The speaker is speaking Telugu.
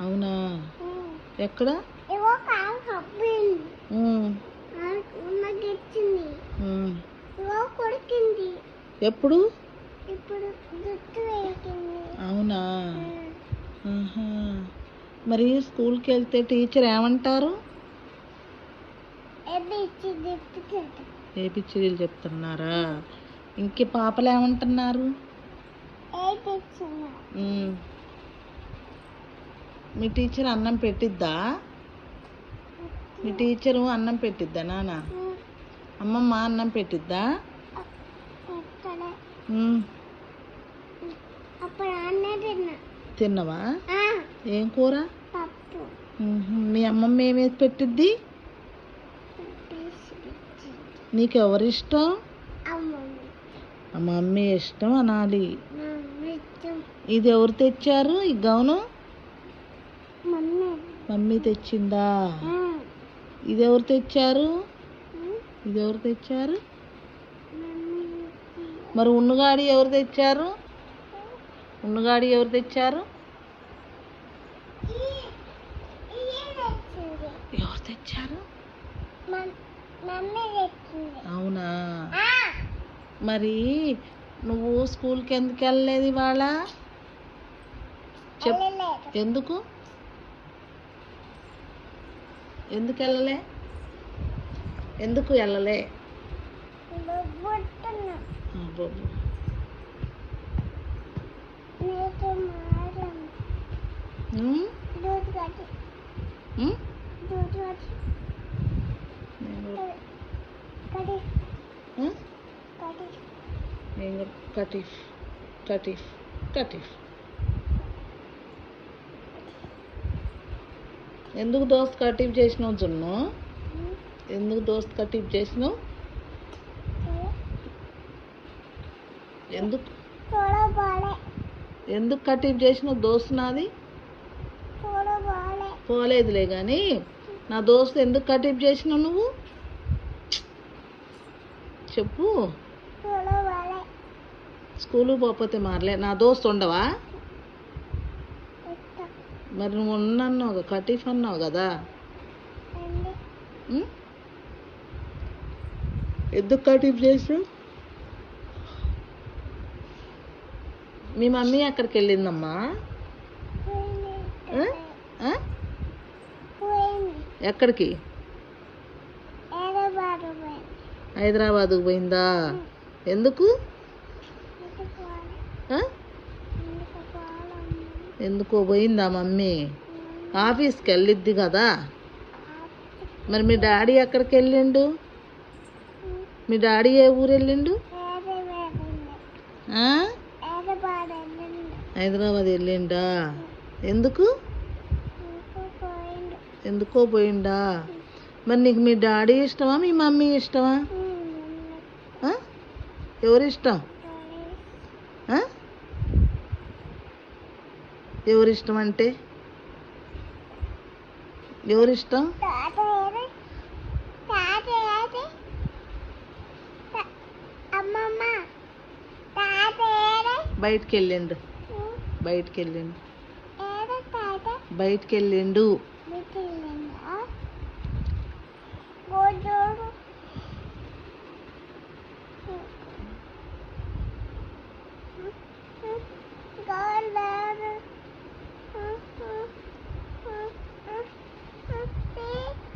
అవునా? ఎక్కడ? ఎప్పుడు? అవునా? మరి స్కూల్కి వెళ్తే టీచర్ ఏమంటారు? ఏబిసిడీలు చెప్తున్నారా? ఇంకే పాపలు ఏమంటున్నారు? మీ టీచర్ అన్నం పెట్టిద్దా? మీ టీచరు అన్నం పెట్టిద్దా నాన్న? అమ్మమ్మ అన్నం పెట్టిద్దా? తిన్నవా? ఏం కూర? మీ అమ్మమ్మ ఏమేసి పెట్టిద్ది? నీకెవరిష్టం? మమ్మీ ఇష్టం అనాలి. ఇది ఎవరు తెచ్చారు ఈ గౌను? మమ్మీ తెచ్చిందా? ఇది ఎవరు తెచ్చారు? మరి ఉన్నగాడి ఎవరు తెచ్చారు? ఎవరు తెచ్చారు? అవునా? మరి నువ్వు స్కూల్కి ఎందుకు వెళ్ళలేదు ఇవాళ? ఎందుకు వెళ్ళలే? ఎందుకు వెళ్ళలే? కటీఫ్ ఎందుకు దోస్త్ కటీఫ్ చేసినావు జున్ను? ఎందుకు దోస్త్ కటీఫ్ చేసినావు? ఎందుకు కటీఫ్ చేసినావు దోస్త్ నాది? పోలేదులే కానీ నా దోస్త్ ఎందుకు కటీఫ్ చేసినావు నువ్వు? చెప్పు. స్కూల్కి పోకపోతే మారలే. నా దోస్త్ ఉండవా? మరి నువ్వు ఉన్నావు కటీఫ్ అన్నావు కదా? ఎందుకు కటీఫ్ చేసావు? మీ మమ్మీ ఎక్కడికి వెళ్ళిందమ్మా? ఎక్కడికి? హైదరాబాద్కు పోయిందా? ఎందుకు? ఎందుకో పోయిందా మమ్మీ? ఆఫీస్కి వెళ్ళిద్ది కదా? మరి మీ డాడీ ఎక్కడికి వెళ్ళిండు? మీ డాడీ ఏ ఊరు వెళ్ళిండు? హైదరాబాద్ వెళ్ళిండా? ఎందుకో పోయిండా? మరి నీకు మీ డాడీ ఇష్టమా మీ మమ్మీ ఇష్టమా? ఎవరిష్టం? ఎవరిష్టం అంటే ఎవరిష్టం? బయటికి వెళ్ళిండు.